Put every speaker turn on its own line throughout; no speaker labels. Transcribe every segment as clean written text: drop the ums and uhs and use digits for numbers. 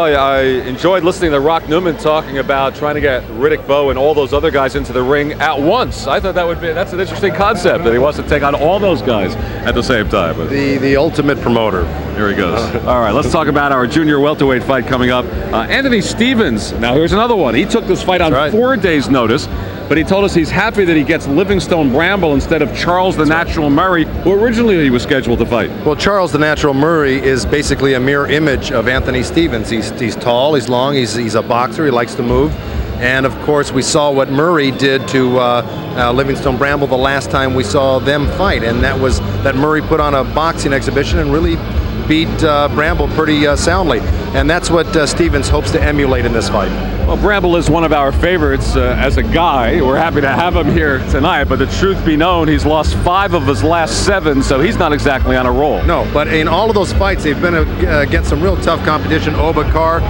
I enjoyed listening to Rock Newman talking about trying to get Riddick Bowe and all those other guys into the ring at once. I thought that's an interesting concept, that he wants to take on all those guys at the same time. But
the ultimate promoter.
Here he goes. All right, let's talk about our junior welterweight fight coming up. Anthony Stevens. Now here's another one. He took this fight on 4 days' notice, but he told us he's happy that he gets Livingston Bramble instead of Charles the Natural Murray, who originally he was scheduled to fight.
Well, Charles the Natural Murray is basically a mirror image of Anthony Stevens. He's tall, he's long, he's a boxer, he likes to move. And of course, we saw what Murray did to Livingston Bramble the last time we saw them fight, and that was that Murray put on a boxing exhibition and really beat Bramble pretty soundly. And that's what Stevens hopes to emulate in this fight.
Well, Bramble is one of our favorites as a guy. We're happy to have him here tonight, but the truth be known, he's lost 5 of his last 7, so he's not exactly on a roll.
No, but in all of those fights, they've been against some real tough competition. Obakar,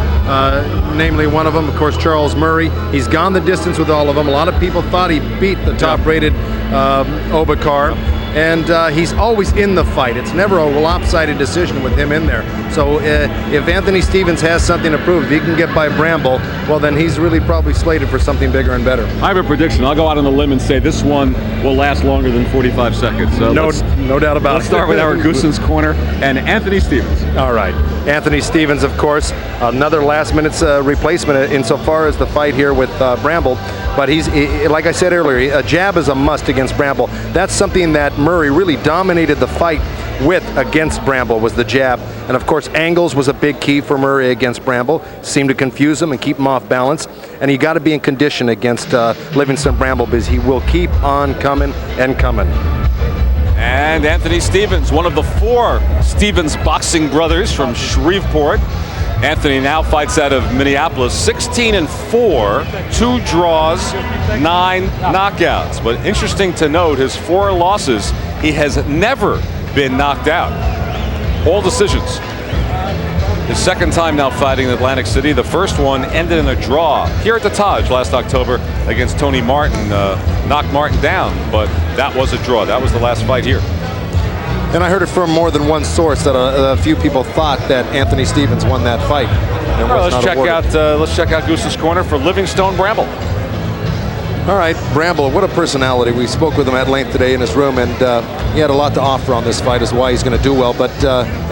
namely one of them, of course, Charles Murray. He's gone the distance with all of them. A lot of people thought he beat the top-rated Obakar. And he's always in the fight. It's never a lopsided decision with him in there. So if Anthony Stevens has something to prove, if he can get by Bramble, well, then he's really probably slated for something bigger and better.
I have a prediction. I'll go out on the limb and say this one will last longer than 45 seconds. So
no doubt about it.
Let's start with our Goosen's Corner and Anthony Stevens.
All right. Anthony Stevens, of course, another last-minute replacement insofar as the fight here with Bramble. But he's, like I said earlier, a jab is a must against Bramble. That's something that Murray really dominated the fight with against Bramble, was the jab. And of course, angles was a big key for Murray against Bramble. Seemed to confuse him and keep him off balance. And you got to be in condition against Livingston Bramble, because he will keep on coming and coming.
And Anthony Stevens, one of the 4 Stevens boxing brothers from Shreveport. Anthony now fights out of Minneapolis, 16-4, 2 draws, 9 knockouts. But interesting to note, his 4 losses, he has never been knocked out. All decisions. His second time now fighting in Atlantic City. The first one ended in a draw here at the Taj last October against Tony Martin. Knocked Martin down, but that was a draw. That was the last fight here.
And I heard it from more than one source that a few people thought that Anthony Stevens won that fight.
Let's check out Goose's Corner for Livingston Bramble.
All right, Bramble, what a personality. We spoke with him at length today in his room, and he had a lot to offer on this fight as to why he's going to do well. But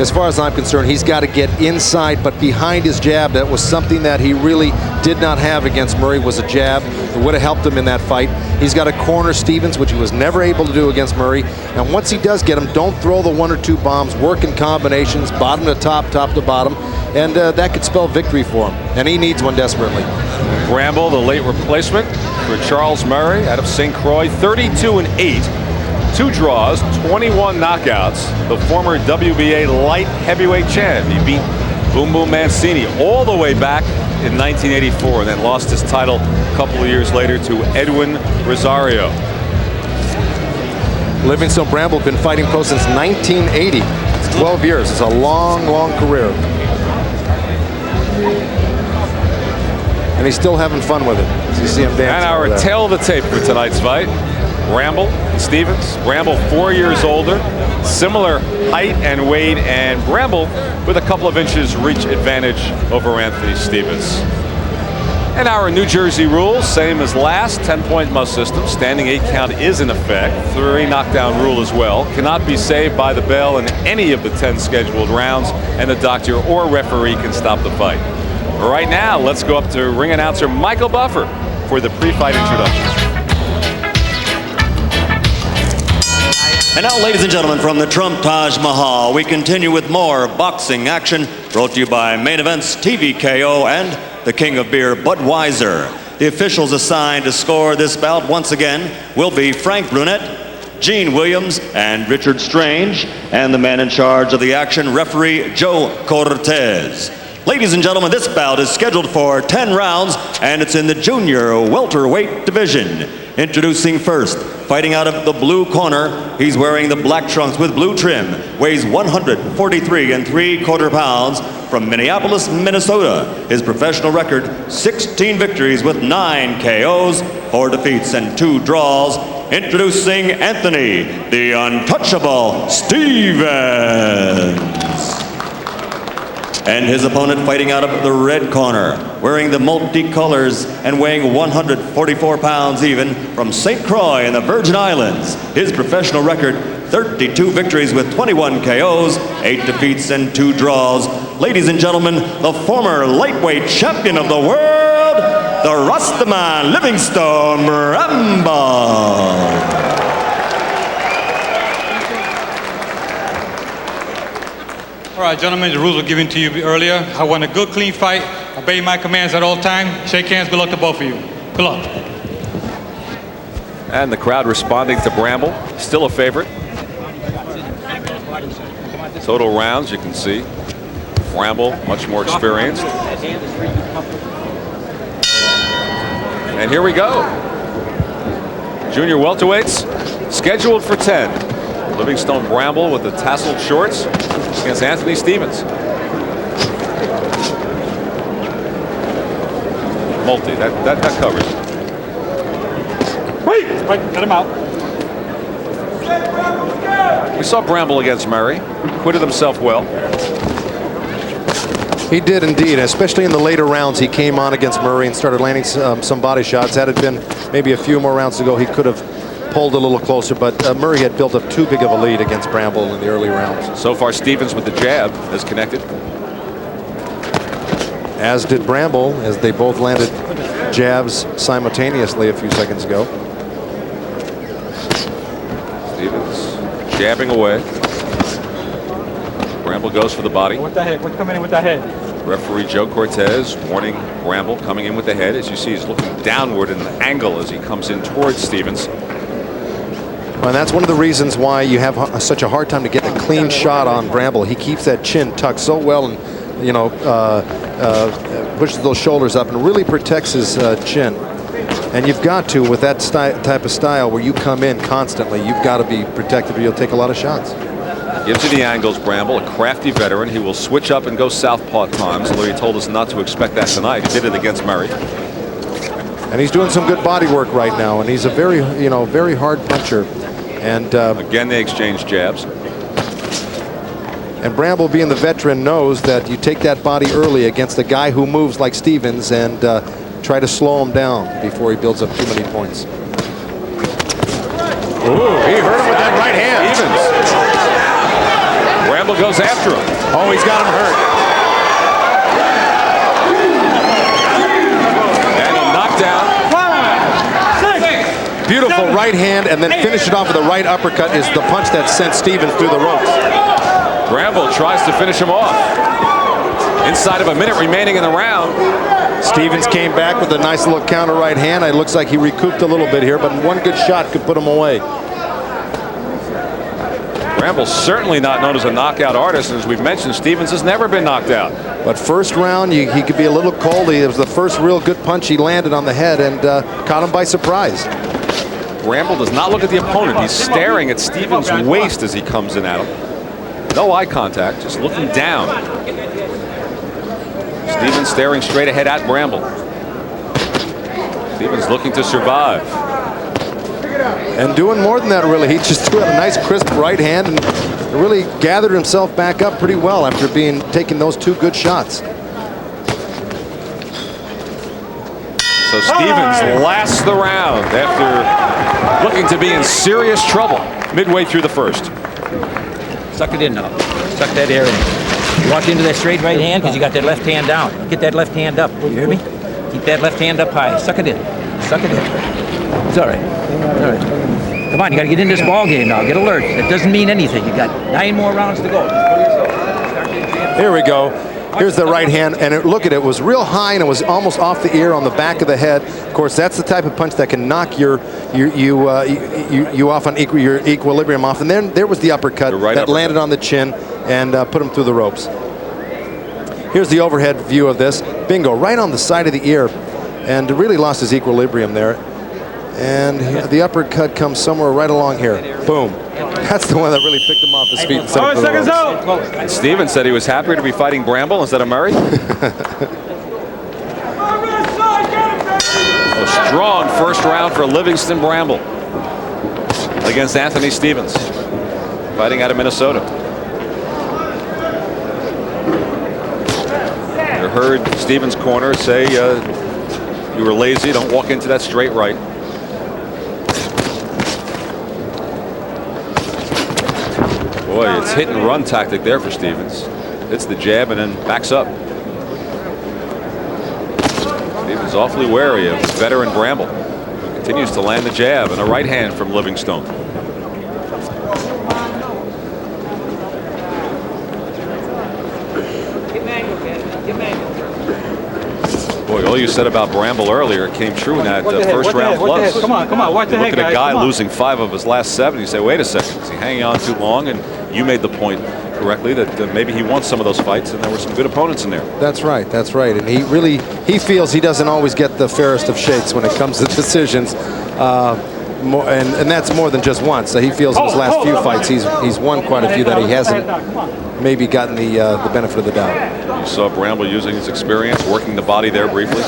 as far as I'm concerned, he's got to get inside, but behind his jab. That was something that he really did not have against Murray, was a jab. It would have helped him in that fight. He's got to corner Stevens, which he was never able to do against Murray. And once he does get him, don't throw the 1 or 2 bombs. Work in combinations, bottom to top, top to bottom. And that could spell victory for him. And he needs one desperately.
Bramble, the late replacement for Charles Murray out of St. Croix, 32-8, 2 draws, 21 knockouts. The former WBA light heavyweight champ. He beat Boom Boom Mancini all the way back in 1984, and then lost his title a couple of years later to Edwin Rosario.
Livingston Bramble been fighting pro since 1980. It's 12 years. It's a long, long career. And he's still having fun with it, as you see him dancing.
And our tail of the tape for tonight's fight, Bramble and Stevens. Bramble 4 years older, similar height and weight, and Bramble with a couple of inches reach advantage over Anthony Stevens. And our New Jersey rules, same as last, 10-point must system. Standing 8 count is in effect. 3 knockdown rule as well. Cannot be saved by the bell in any of the 10 scheduled rounds, and the doctor or referee can stop the fight. Right now, let's go up to ring announcer Michael Buffer for the pre-fight introductions.
And now, ladies and gentlemen, from the Trump Taj Mahal, we continue with more boxing action brought to you by Main Events, TVKO, and the King of Beer, Budweiser. The officials assigned to score this bout once again will be Frank Brunette, Gene Williams, and Richard Strange, and the man in charge of the action, referee Joe Cortez. Ladies and gentlemen, this bout is scheduled for 10 rounds, and it's in the junior welterweight division. Introducing first, fighting out of the blue corner, he's wearing the black trunks with blue trim, weighs 143 3/4 pounds, from Minneapolis, Minnesota. His professional record, 16 victories with 9 KOs, 4 defeats, and 2 draws. Introducing Anthony, the untouchable Stevens. And his opponent fighting out of the red corner, wearing the multicolors and weighing 144 pounds even, from St. Croix in the Virgin Islands. His professional record, 32 victories with 21 KOs, 8 defeats and 2 draws. Ladies and gentlemen, the former lightweight champion of the world, the Rastaman Livingston Bramble.
All right, gentlemen, the rules were given to you earlier. I want a good, clean fight. Obey my commands at all times. Shake hands. Good luck to both of you. Good luck.
And the crowd responding to Bramble. Still a favorite. Total rounds, you can see. Bramble, much more experienced. And here we go. Junior welterweights scheduled for 10. Livingston Bramble with the tasseled shorts against Anthony Stevens. Multi, that covers.
Wait, get him out.
We saw Bramble against Murray. Acquitted himself well.
He did indeed, especially in the later rounds. He came on against Murray and started landing some body shots. Had it been maybe a few more rounds to go, he could have pulled a little closer, but Murray had built up too big of a lead against Bramble in the early rounds.
So far, Stevens with the jab has connected.
As did Bramble, as they both landed jabs simultaneously a few seconds ago.
Stevens jabbing away. Bramble goes for the body.
With the head. What's coming in with that head?
Referee Joe Cortez warning Bramble coming in with the head. As you see, he's looking downward in an angle as he comes in towards Stevens.
And that's one of the reasons why you have such a hard time to get a clean shot on Bramble. He keeps that chin tucked so well and, you know, pushes those shoulders up and really protects his chin. And you've got to, with that type of style where you come in constantly, you've got to be protected or you'll take a lot of shots.
Gives you the angles, Bramble, a crafty veteran. He will switch up and go southpaw at times, although he told us not to expect that tonight. He did it against Murray.
And he's doing some good body work right now, and he's a very, you know, very hard puncher. And
again, they exchange jabs.
And Bramble, being the veteran, knows that you take that body early against a guy who moves like Stevens and try to slow him down before he builds up too many points.
Ooh, he hurt him with that right hand. Stevens. Bramble goes after him.
Oh, he's got him hurt.
And a knockdown.
Beautiful right hand, and then finish it off with a right uppercut is the punch that sent Stevens through the ropes.
Bramble tries to finish him off. Inside of a minute remaining in the round.
Stevens came back with a nice little counter right hand. It looks like he recouped a little bit here, but one good shot could put him away.
Bramble's certainly not known as a knockout artist, and as we've mentioned, Stevens has never been knocked out.
But first round, he could be a little cold. It was the first real good punch he landed on the head and caught him by surprise.
Bramble does not look at the opponent. He's staring at Stevens' waist as he comes in at him. No eye contact, just looking down. Stevens staring straight ahead at Bramble. Stevens looking to survive.
And doing more than that, really. He just threw out a nice crisp right hand and really gathered himself back up pretty well after taking those two good shots.
So Stevens lasts the round after looking to be in serious trouble midway through the first.
Suck it in now. Suck that air in. You walk into that straight right hand because you got that left hand down. Get that left hand up. You hear me? Keep that left hand up high. Suck it in. Suck it in. It's all right. It's all right. Come on, you got to get in this ball game now. Get alert. That doesn't mean anything. You got 9 more rounds to go.
Here we go. Here's the right hand, and look at it. It was real high, and it was almost off the ear on the back of the head. Of course, that's the type of punch that can knock you off on your equilibrium off. And then there was the uppercut that landed on the chin and put him through the ropes. Here's the overhead view of this. Bingo, right on the side of the ear, and really lost his equilibrium there. And the uppercut comes somewhere right along here. Boom. That's the one that really picked him off his feet. And sent him to the ropes.
And Stevens said he was happier to be fighting Bramble instead of Murray. A strong first round for Livingston Bramble against Anthony Stevens, fighting out of Minnesota. heard Stevens' corner say you were lazy, don't walk into that straight right. Boy, it's hit and run tactic there for Stevens. Hits the jab and then backs up. Stevens awfully wary of veteran Bramble, who continues to land the jab and a right hand from Livingstone. Boy, all you said about Bramble earlier came true in that first round plus.
Come on, watch the head,
Look at a guy
guys.
losing 5 of his last 7. You say, wait a second, is he hanging on too long? And you made the point correctly that maybe he won some of those fights, and there were some good opponents in there.
That's right. That's right. And he feels he doesn't always get the fairest of shakes when it comes to decisions. And that's more than just once. He feels in his last few fights he's won quite a few that he hasn't maybe gotten the benefit of the doubt.
You saw Bramble using his experience, working the body there briefly.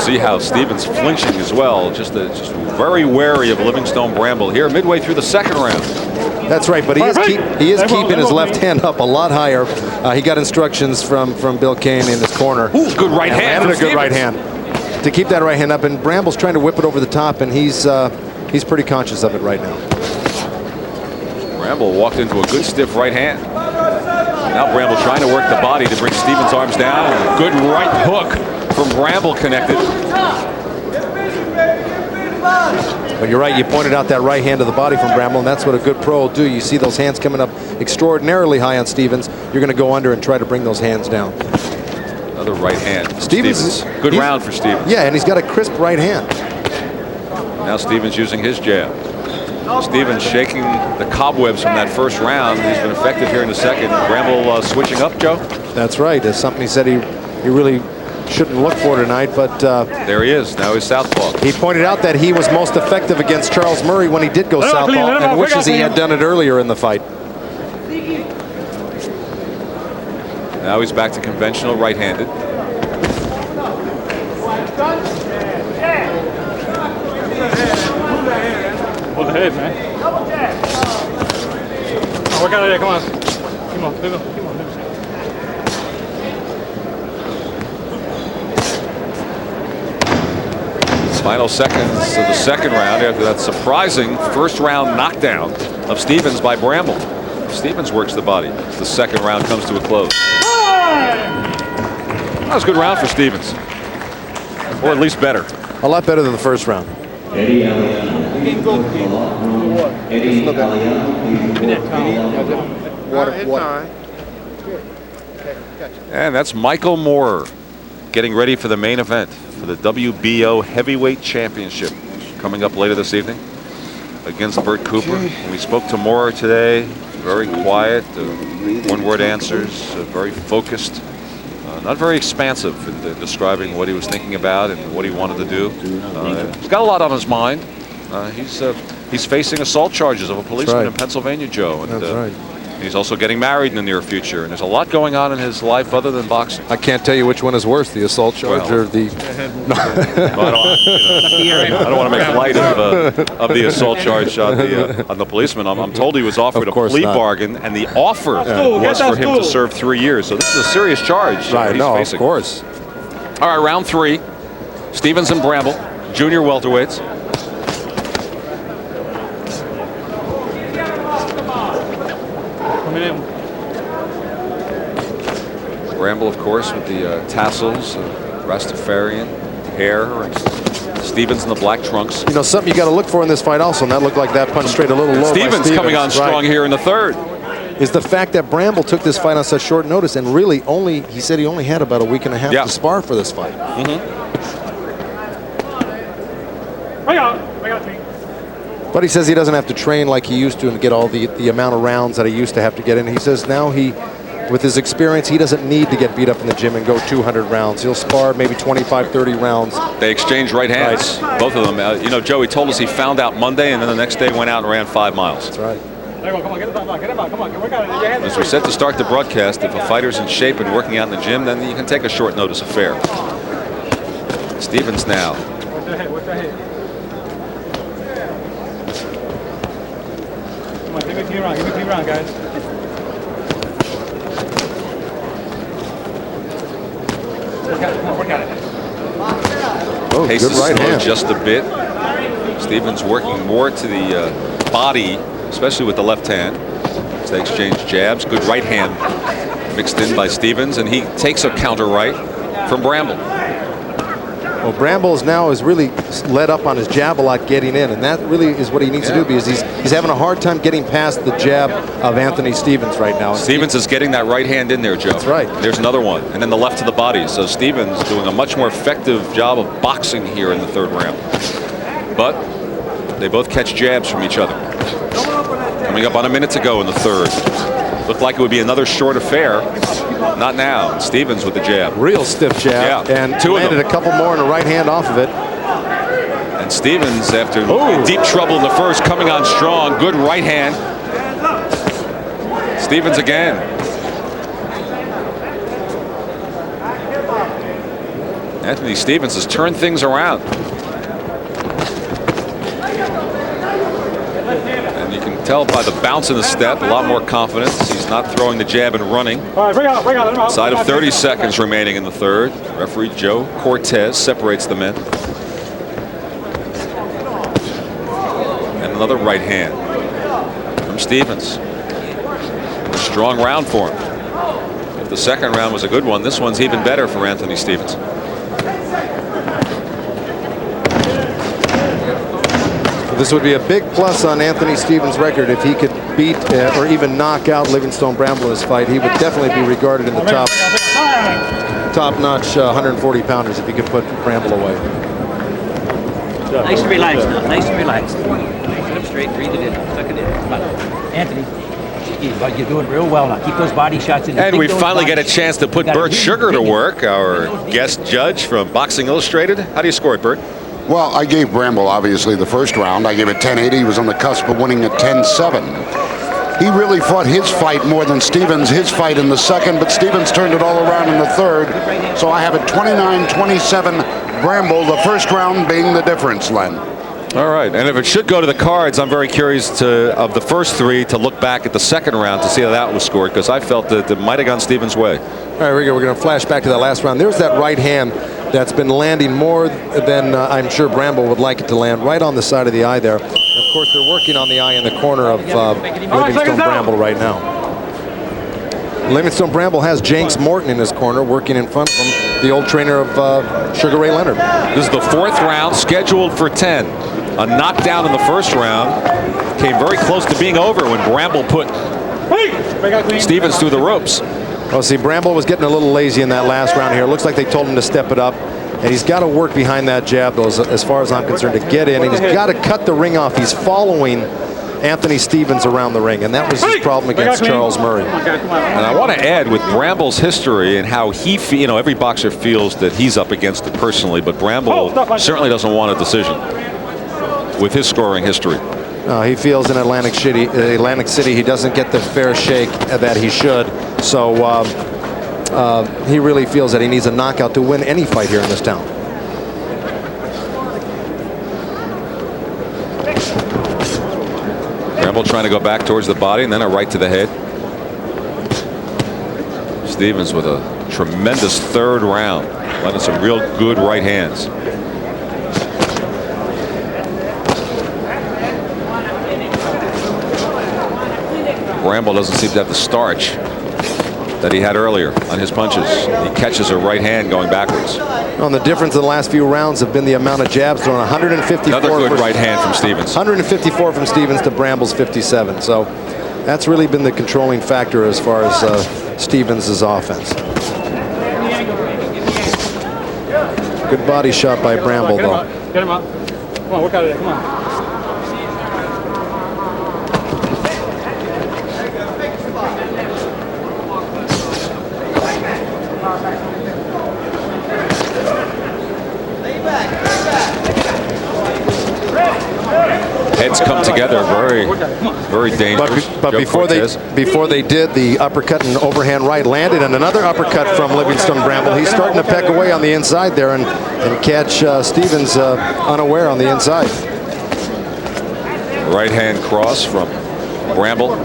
See how Stevens flinching as well, just very wary of Livingstone Bramble here midway through the second round.
That's right, but he is keeping his left hand up a lot higher. He got instructions from Bill Kane in his corner.
Ooh, good right hand.
And a good right hand to keep that right hand up. And Bramble's trying to whip it over the top, and he's pretty conscious of it right now.
Bramble walked into a good stiff right hand. Now Bramble trying to work the body to bring Stevens' arms down. Good right hook from Bramble connected.
But you're right, you pointed out that right hand to the body from Bramble, and that's what a good pro will do. You see those hands coming up extraordinarily high on Stevens. You're going to go under and try to bring those hands down.
Another right hand.
Stevens.
Good round for Stevens.
Yeah, and he's got a crisp right hand.
Now Stevens using his jab. Stevens shaking the cobwebs from that first round. He's been effective here in the second. Bramble switching up, Joe.
That's right. It's something he said he really shouldn't look for tonight, but
there he is. Now he's southpaw.
He pointed out that he was most effective against Charles Murray when he did go southpaw, and wishes he had done it earlier in the fight.
Now he's back to conventional right-handed.
Hold the head, man. Oh, work out of there, come on. Come on, come on.
Final seconds of the second round after that surprising first round knockdown of Stevens by Bramble. Stevens works the body as the second round comes to a close. That was a good round for Stevens. Or at least better.
A lot better than the first round.
And that's Michael Moore getting ready for the main event for the WBO Heavyweight Championship coming up later this evening against Bert Cooper. We spoke to Moore today. Very quiet, one-word answers, very focused, not very expansive in describing what he was thinking about and what he wanted to do. He's got a lot on his mind. He's facing assault charges of a policeman in Pennsylvania, Joe. And,
that's right.
He's also getting married in the near future, and there's a lot going on in his life other than boxing.
I can't tell you which one is worse, the assault charge or the...
I don't want to make light of the assault charge on the policeman. I'm told he was offered a plea bargain, and the offer was for him to serve 3 years. So this is a serious charge he's facing.
Of course.
All right, round 3. Stevens and Bramble, junior welterweights. Bramble, of course, with the tassels, Rastafarian hair, and Stevens in the black trunks.
You know, something you got to look for in this fight also, and that looked like that punch straight a little low.
Stevens coming on strong here in the third.
Is the fact that Bramble took this fight on such short notice, and really he said he only had about a week and a half to spar for this fight. But he says he doesn't have to train like he used to and get all the amount of rounds that he used to have to get in. He says now with his experience, he doesn't need to get beat up in the gym and go 200 rounds. He'll spar maybe 25, 30 rounds.
They exchange right hands, both of them. You know, Joey told us he found out Monday, and then the next day went out and ran 5 miles.
That's right.
As we said to start the broadcast, if a fighter's in shape and working out in the gym, then you can take a short notice affair. Stevens now.
Give me a few rounds. Give me a few rounds, guys. Work at it.
Oh,
Pace
good
is
right
slowed
hand.
just a bit. Stevens working more to the body, especially with the left hand. As they exchange jabs. Good right hand mixed in by Stevens, and he takes a counter right from Bramble.
Well, Bramble now is really let up on his jab a lot getting in, and that really is what he needs to do, because he's having a hard time getting past the jab of Anthony Stevens right now.
Stevens is getting that right hand in there, Joe.
That's right.
There's another one, and then the left to the body. So Stevens doing a much more effective job of boxing here in the third round. But they both catch jabs from each other. Coming up on a minute to go in the third. Looked like it would be another short affair. Not now. Stevens with the jab.
Real stiff jab,
Yeah.
and
Two of
landed
them.
a couple more in the right hand off of it.
And Stevens, after deep trouble in the first, coming on strong. Good right hand. Stevens again. Anthony Stevens has turned things around. And you can tell by the bounce in the step, a lot more confidence. He's not throwing the jab and running.
All right, bring out.
Side of 30 seconds remaining in the third. Referee Joe Cortez separates the men. And another right hand from Stevens. A strong round for him. If the second round was a good one, this one's even better for Anthony Stevens.
This would be a big plus on Anthony Stevens' record if he could beat or even knock out Livingston Bramble in this fight. He would definitely be regarded in the top-notch 140-pounders if he could put Bramble away.
Nice and relaxed now. Nice and relaxed. Sit up straight. Breathe it in. Suck it in. Come on. Anthony, you're doing real well now. Keep those body shots in.
And we finally get a chance to put Bert Sugar to work, our guest judge from Boxing Illustrated. How do you score it, Bert?
Well, I gave Bramble, obviously, the first round. I gave it 10-8. He was on the cusp of winning at 10-7. He really fought his fight more than Stevens, his fight in the second, but Stevens turned it all around in the third. So I have it 29-27 Bramble, the first round being the difference, Len.
All right, and if it should go to the cards, I'm very curious of the first three to look back at the second round to see how that was scored, because I felt that it might have gone Stevens' way.
All right, we're going to flash back to that last round. There's that right hand that's been landing more than I'm sure Bramble would like it to land, right on the side of the eye there. And of course, they're working on the eye in the corner of Livingston Bramble right now. Livingston Bramble has Jenks Morton in his corner, working in front of him, the old trainer of Sugar Ray Leonard.
This is the fourth round, scheduled for 10. A knockdown in the first round came very close to being over when Bramble put Stevens through the ropes.
Well, see, Bramble was getting a little lazy in that last round here. It looks like they told him to step it up. And he's got to work behind that jab, though, as far as I'm concerned, to get in. And he's got to cut the ring off. He's following Anthony Stevens around the ring. And that was his problem against Charles Murray.
And I want to add, with Bramble's history and how he every boxer feels that he's up against it personally, but Bramble certainly doesn't want a decision with his scoring history.
He feels in Atlantic City he doesn't get the fair shake that he should. So he really feels that he needs a knockout to win any fight here in this town.
Bramble trying to go back towards the body and then a right to the head. Stevens with a tremendous third round, letting some real good right hands. Bramble doesn't seem to have the starch that he had earlier on his punches. He catches a right hand going backwards.
Well, the difference in the last few rounds have been the amount of jabs thrown. 154.
Another good right hand from Stevens.
154 from Stevens to Bramble's 57. So that's really been the controlling factor as far as Stevens' offense. Good body shot by Bramble, though.
Get him up. Come on, work out of there. Come on.
Heads come together, very dangerous.
But before they did, the uppercut and overhand right landed, and another uppercut from Livingston Bramble. He's starting to peck away on the inside there and catch Stevens unaware on the inside.
Right hand cross from Bramble.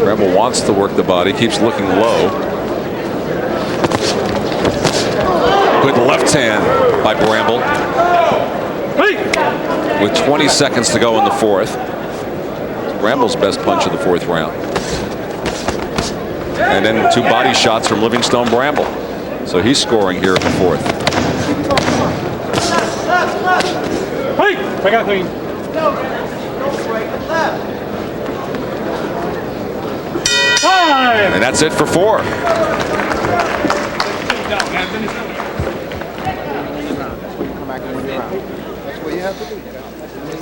Bramble wants to work the body, keeps looking low. Good left hand by Bramble. With 20 seconds to go in the fourth. Bramble's best punch of the fourth round. And then 2 body shots from Livingston Bramble. So he's scoring here in the fourth. And that's it for 4.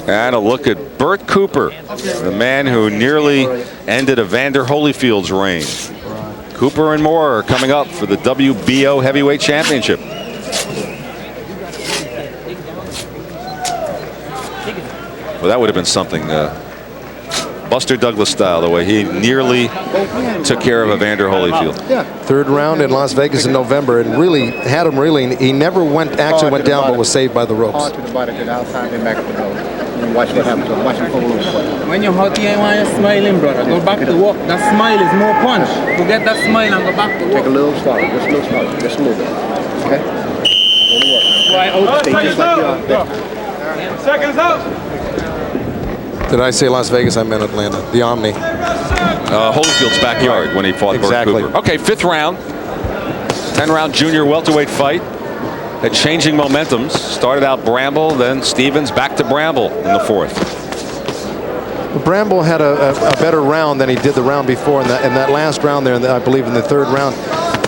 And a look at Bert Cooper, the man who nearly ended Evander Holyfield's reign. Cooper and more are coming up for the WBO Heavyweight Championship. Well, that would have been something. Buster Douglas style, the way he nearly took care of Evander Holyfield.
Yeah. Third round in Las Vegas in November, and really had him reeling. He never went down, but was saved by the ropes.
Hard to the body, to the outside, then back up the nose. And watch what happens to him. Watch him pull over.
When you're hot, you want to smiling, brother. Go back to walk. That smile is more punch. Forget that smile and go back to walk.
Take a little slower, just a little slower, just a little bit. Okay? It'll work.
Right out.
Stay just like you are. There.
Seconds out.
Did I say Las Vegas? I meant Atlanta. The Omni.
Holyfield's backyard when he fought
Exactly.
Bert Cooper. Okay, 5th round. 10-round junior welterweight fight. Had changing momentums. Started out Bramble, then Stevens, back to Bramble in the 4th.
Bramble had a better round than he did the round before. In that last round there, I believe in the 3rd round,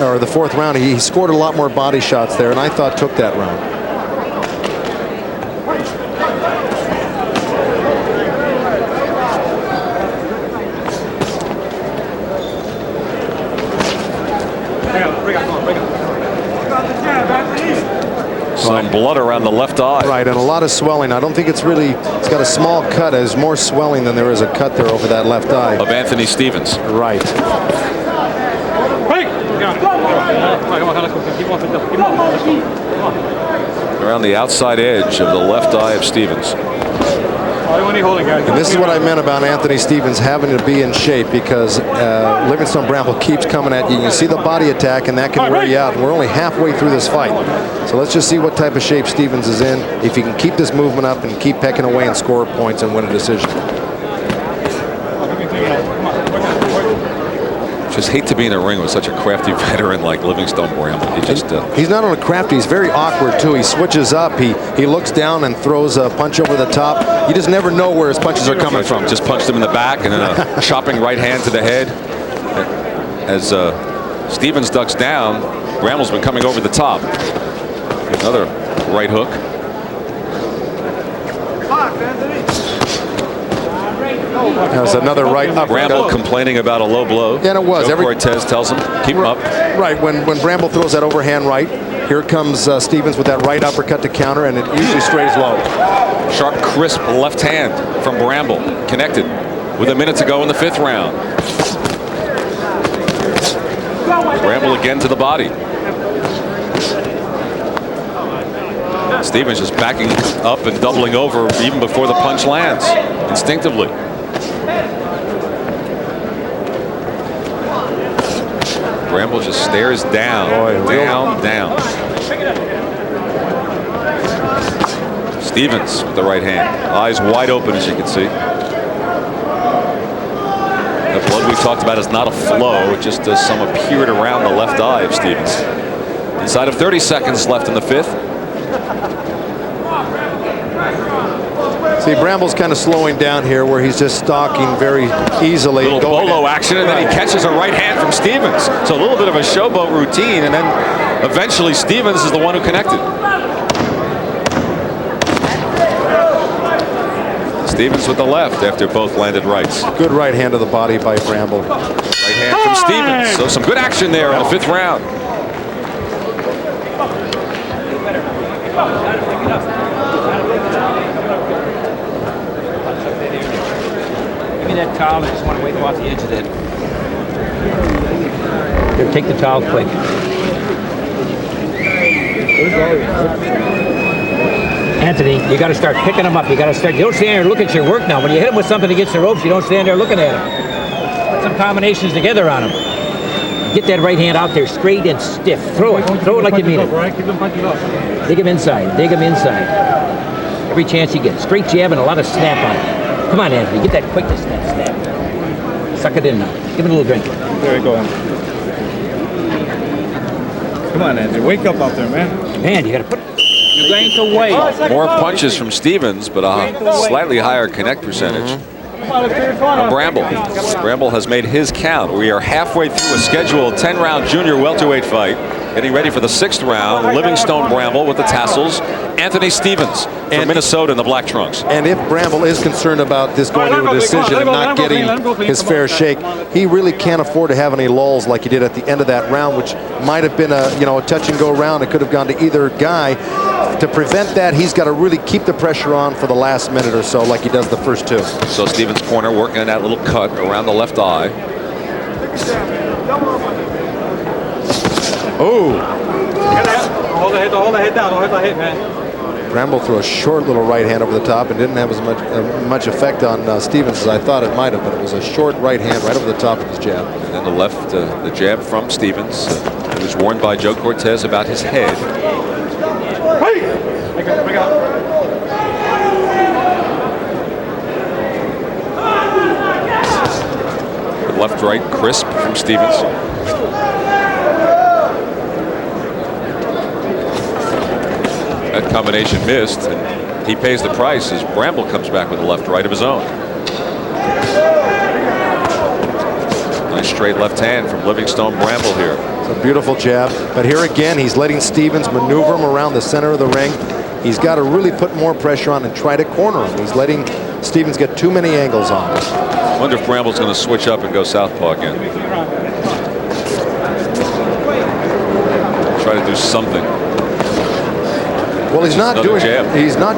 or the 4th round, he scored a lot more body shots there, and I thought took that round.
Some blood around the left eye.
Right, and a lot of swelling. I don't think it's got a small cut. There's more swelling than there is a cut there over that left eye.
Of Anthony Stevens.
Right.
Around the outside edge of the left eye of Stevens.
And this is what I meant about Anthony Stevens having to be in shape, because Livingston Bramble keeps coming at you. You can see the body attack, and that can wear you out. And we're only halfway through this fight. So let's just see what type of shape Stevens is in. If he can keep this movement up and keep pecking away and score points and win a decision.
Just hate to be in a ring with such a crafty veteran like Livingston Bramble. He just
he's not only crafty, he's very awkward too. He switches up, he looks down and throws a punch over the top. You just never know where his punches are coming from.
Just punched him in the back, and then a chopping right hand to the head. As Stevens ducks down, Bramble's been coming over the top. Another right hook.
That was another right up.
Bramble complaining about a low blow.
Yeah, and it was.
Joe Cortez tells him, keep him up.
Right, when Bramble throws that overhand right, here comes Stevens with that right uppercut to counter, and it usually strays low.
Sharp, crisp left hand from Bramble. Connected with a minute to go in the 5th round. Bramble again to the body. Stevens just backing up and doubling over even before the punch lands, instinctively. Bramble just stares down, down. Stevens with the right hand. Eyes wide open, as you can see. The blood we talked about is not a flow. It just does some appeared around the left eye of Stevens. Inside of 30 seconds left in the 5th.
See, Bramble's kind of slowing down here, where he's just stalking very easily.
Little bolo action, and then he catches a right hand from Stevens. So a little bit of a showboat routine, and then eventually Stevens is the one who connected. Stevens with the left after both landed rights.
Good right hand to the body by Bramble.
Right hand from Stevens. So some good action there in the 5th round.
towel. I just want to wipe off the edge of that. Here, take the towel quick. Anthony, you got to start picking them up. You got to start. You don't stand there and look at your work now. When you hit them with something against the ropes, you don't stand there looking at them. Put some combinations together on them. Get that right hand out there, straight and stiff. Throw it. Throw it like you mean it. Dig him inside. Dig him inside. Every chance you get. Straight jab and a lot of snap on it. Come on, Anthony. Get that quickness, snap. Suck it in now. Give it a little drink.
There we go. Come on, Anthony. Wake up out there, man.
Man, you got to put.
You're going to wait.
More punches from Stevens, but a slightly higher connect percentage. Bramble. Bramble has made his count. We are halfway through a scheduled 10-round junior welterweight fight. Getting ready for the 6th round. Livingston Bramble with the tassels. Anthony Stevens from Minnesota in the black trunks.
And if Bramble is concerned about this going to a decision and not getting his fair shake, he really can't afford to have any lulls like he did at the end of that round, which might have been a touch and go round. It could have gone to either guy. To prevent that, he's got to really keep the pressure on for the last minute or so, like he does the first 2.
So Stevens' corner working on that little cut around the left eye.
Oh!
Hold the head down. Don't hit the head, man.
Bramble threw a short little right hand over the top and didn't have as much effect on Stevens as I thought it might have, but it was a short right hand right over the top of his jab.
And then the jab from Stevens. It was warned by Joe Cortez about his head. The left-right crisp from Stevens. That combination missed, and he pays the price as Bramble comes back with a left-right of his own. Nice straight left hand from Livingston Bramble here.
It's a beautiful jab, but here again, he's letting Stevens maneuver him around the center of the ring. He's got to really put more pressure on and try to corner him. He's letting Stevens get too many angles on him.
I wonder if Bramble's going to switch up and go southpaw again. Try to do something.
Well, he's not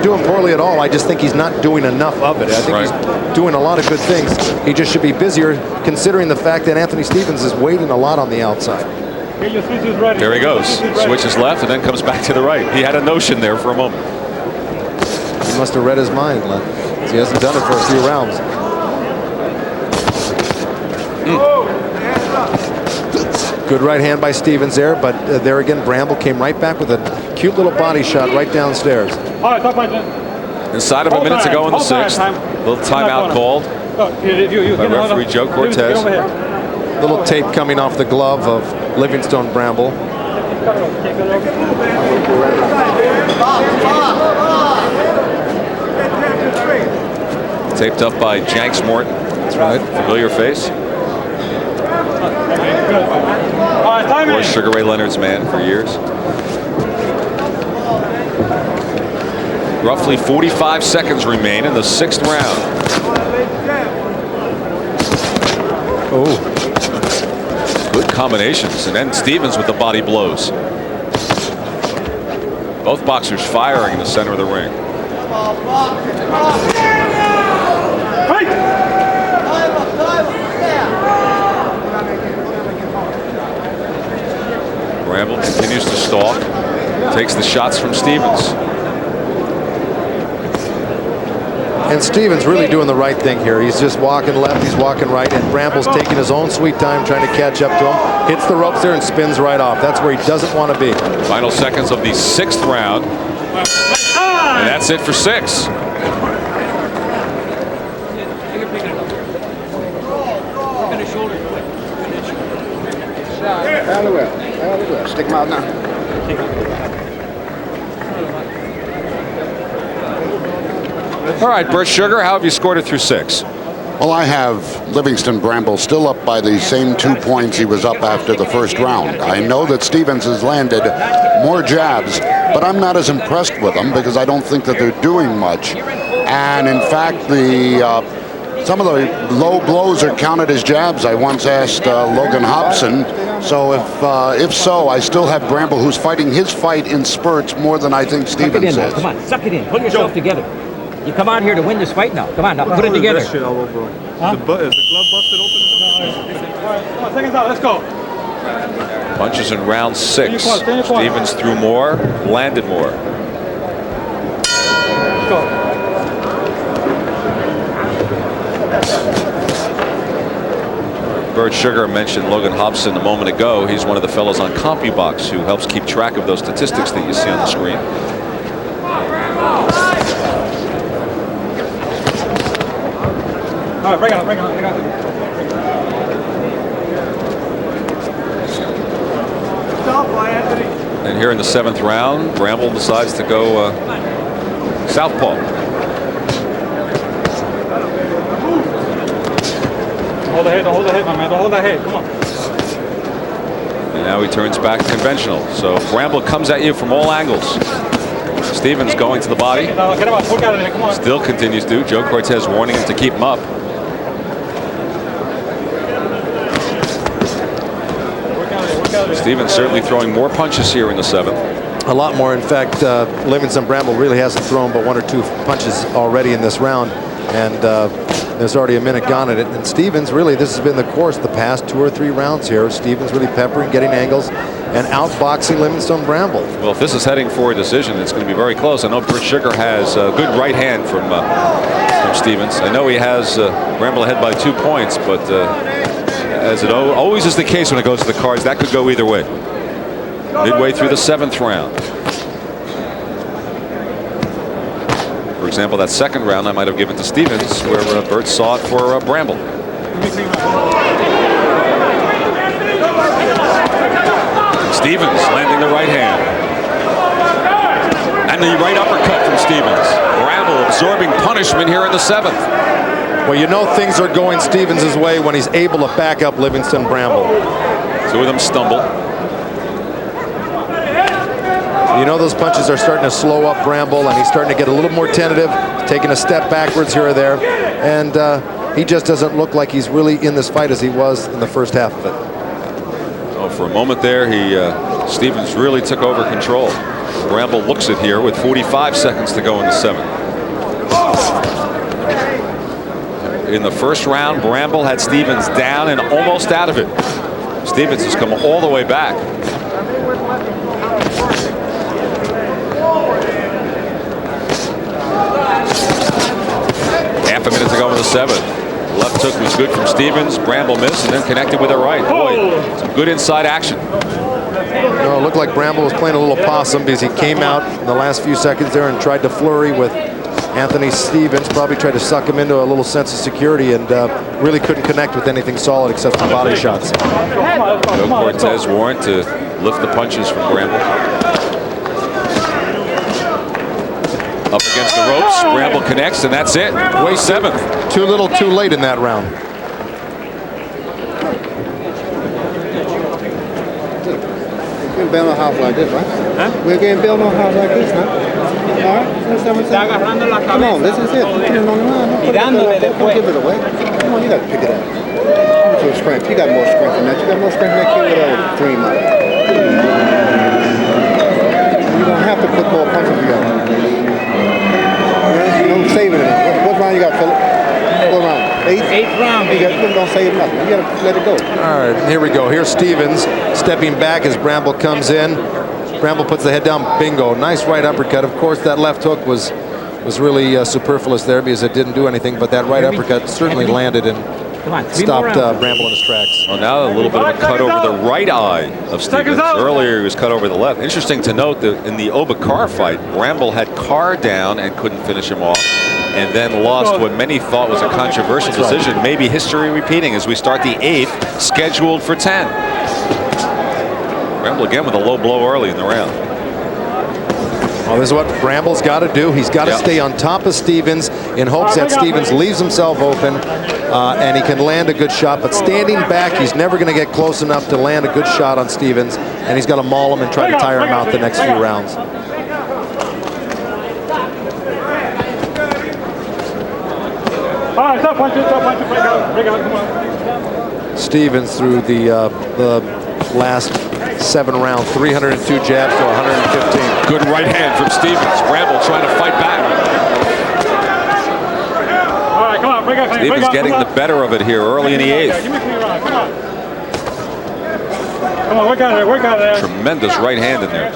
doing poorly at all. I just think he's not doing enough of it. I think he's doing a lot of good things. He just should be busier, considering the fact that Anthony Stevens is waiting a lot on the outside.
There he goes. Switches left and then comes back to the right. He had a notion there for a moment.
He must have read his mind, Len. He hasn't done it for a few rounds. Good right hand by Stevens there, but there again, Bramble came right back with a cute little body shot right downstairs.
Inside of a minute to go in the 6th. Little timeout called by referee Joe Cortez.
Little tape coming off the glove of Livingston Bramble.
Taped up by Janks Morton.
That's right.
Familiar face. Was Sugar Ray Leonard's man for years. Roughly 45 seconds remain in the 6th round.
Oh.
Good combinations, and then Stevens with the body blows. Both boxers firing in the center of the ring. Bramble continues to stalk, takes the shots from Stevens.
And Stevens really doing the right thing here. He's just walking left, he's walking right, and Bramble's taking his own sweet time trying to catch up to him. Hits the ropes there and spins right off. That's where he doesn't want to be.
Final seconds of the 6th round. And that's it for 6.
Stick him out now.
All right, Bert Sugar, how have you scored it through 6?
Well, I have Livingston Bramble still up by the same 2 points he was up after the 1st round. I know that Stevens has landed more jabs, but I'm not as impressed with them because I don't think that they're doing much. And in fact, some of the low blows are counted as jabs. I once asked Logan Hobson. So if so, I still have Bramble, who's fighting his fight in spurts more than I think Stevens is.
Come on, suck it in. Pull yourself together. You come out here to win this fight now. Come on, now put it together.
Is the glove busted open?
Come on, seconds out, let's go.
Punches in round 6. Stevens threw more, landed more.
Let's go.
Bert Sugar mentioned Logan Hobson a moment ago. He's one of the fellows on CompuBox who helps keep track of those statistics that you see on the screen.
All right, bring it on.
And here in the 7th round, Bramble decides to go southpaw.
Hold the head, don't hold the head, my man. Don't hold that head. Come on.
And now he turns back conventional. So Bramble comes at you from all angles. Stevens going to the body. Still continues to. Joe Cortez warning him to keep him up. Stevens certainly throwing more punches here in the 7th.
A lot more. In fact, Livingston Bramble really hasn't thrown but 1 or 2 punches already in this round. And there's already a minute gone at it. And Stevens, really, this has been the course the past 2 or 3 rounds here. Stevens really peppering, getting angles, and outboxing Livingston Bramble.
Well, if this is heading for a decision, it's going to be very close. I know Bert Sugar has a good right hand from Stevens. I know he has Bramble ahead by 2 points, but as it always is the case when it goes to the cards, that could go either way. Midway through the 7th round. For example, that 2nd round I might have given to Stevens, where Bert saw it for Bramble. Stevens landing the right hand. And the right uppercut from Stevens. Bramble absorbing punishment here in the 7th.
Well, you know things are going Stevens' way when he's able to back up Livingston Bramble.
2 of them stumble.
You know those punches are starting to slow up Bramble, and he's starting to get a little more tentative, taking a step backwards here or there. And he just doesn't look like he's really in this fight as he was in the first half of it.
Oh, for a moment there, Stevens really took over control. Bramble looks it here with 45 seconds to go in the 7th. In the 1st round, Bramble had Stevens down and almost out of it. Stevens has come all the way back. Half a minute to go in the 7th. Left hook was good from Stevens. Bramble missed and then connected with a right. Boy, some good inside action.
No, it looked like Bramble was playing a little possum because he came out in the last few seconds there and tried to flurry with Anthony Stevens. Probably tried to suck him into a little sense of security and really couldn't connect with anything solid except for body shots.
Joe Cortez warned to lift the punches from Bramble. Up against the ropes, Bramble connects, and that's it. Way 7th.
Too little, too late in that round.
We're build a house like this, right? Huh? We're going to build a house like this, huh? All right? Come on, this is it. Put it on the line. Don't give it away. Come on, you got to pick it up. What's your strength? You got more strength than that. You got more strength than that kid with all the dream on it. You don't have to put more punches together. Don't save it. What round you got, Philip? What round? 8th round. You don't save nothing. You got to let it go.
All right, here we go. Here's Stevens stepping back as Bramble comes in. Bramble puts the head down. Bingo. Nice right uppercut. Of course, that left hook was really superfluous there because it didn't do anything, but that right uppercut certainly landed and stopped Bramble in his tracks.
Well, now a little bit of a cut over the right eye of Stevens. Earlier he was cut over the left. Interesting to note that in the Oba-Carr fight, Bramble had Carr down and couldn't finish him off, and then lost what many thought was a controversial decision. Maybe history repeating as we start the 8th, scheduled for 10. Bramble again with a low blow early in the round.
Well, this is what Bramble's got to do. He's got to stay on top of Stevens in hopes that Stevens leaves himself open and he can land a good shot. But standing back, he's never going to get close enough to land a good shot on Stevens, and he's got to maul him and try to tire him out the next few rounds.
All right, stop punching, break out, come on.
Stevens through the last 7 rounds, 302 jabs to 115.
Good right hand from Stevens. Bramble trying to fight back.
All right, come on,
Stevens getting the better of it here early in the 8th.
Come on, work out of there, work out of there.
Tremendous right hand in there.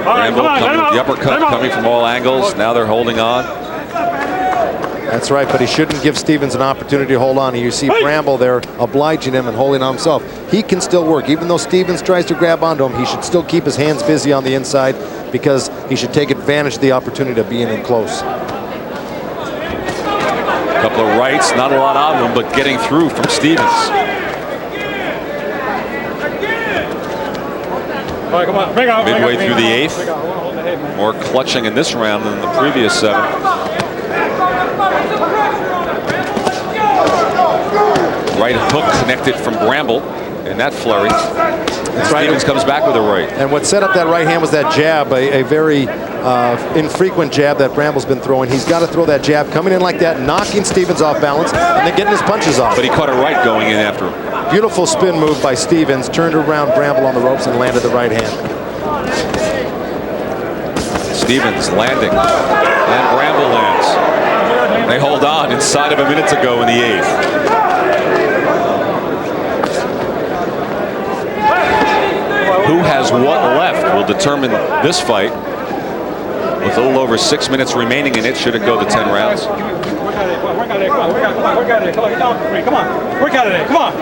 Bramble coming with the uppercut coming from all angles. Now they're holding on.
That's right, but he shouldn't give Stevens an opportunity to hold on. You see Bramble there obliging him and holding on himself. He can still work. Even though Stevens tries to grab onto him, he should still keep his hands busy on the inside because he should take advantage of the opportunity of being in close.
A couple of rights, not a lot of them, but getting through from Stevens.
All right, come on, bring out.
Midway through the 8th. More clutching in this round than the previous 7. Right hook connected from Bramble in that flurry. Stevens comes back with a right.
And what set up that right hand was that jab, a very infrequent jab that Bramble's been throwing. He's got to throw that jab coming in like that, knocking Stevens off balance, and then getting his punches off.
But he caught a right going in after him.
Beautiful spin move by Stevens, turned around Bramble on the ropes and landed the right hand.
Stevens landing, and Bramble lands. They hold on inside of a minute to go in the 8th. Who has what left will determine this fight. With a little over 6 minutes remaining in it, should it go to 10 rounds.
Work out of there, come on, work out of there, come on, come on, work out of there, come on.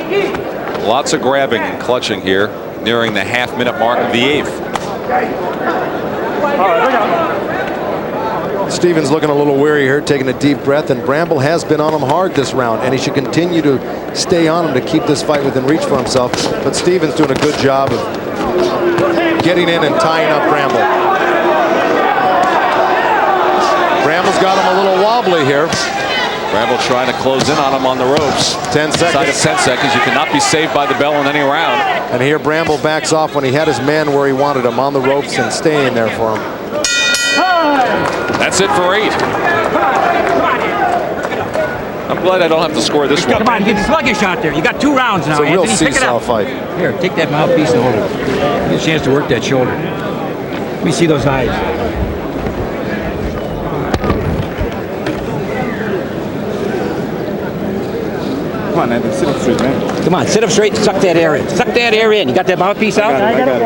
Lots of grabbing and clutching here, nearing the half-minute mark of the 8th.
All right, work out.
Stevens looking a little weary here, taking a deep breath, and Bramble has been on him hard this round, and he should continue to stay on him to keep this fight within reach for himself. But Stevens doing a good job of getting in and tying up Bramble. Bramble's got him a little wobbly here.
Bramble trying to close in on him on the ropes.
10 seconds.
Inside of 10 seconds. You cannot be saved by the bell in any round.
And here Bramble backs off when he had his man where he wanted him, on the ropes and staying there for him.
That's it for 8. I'm glad I don't have to score this one.
Come on, get sluggish out there. You got 2 rounds now,
It's a real
Anthony. Pick it
seesaw
up.
fight.
Here, take that mouthpiece and hold it. Get a chance to work that shoulder. Let me see those eyes.
Come on, Anthony, sit up straight, man.
Come on, sit up straight and suck that air in. Suck that air in. You got that mouthpiece out?
I got it.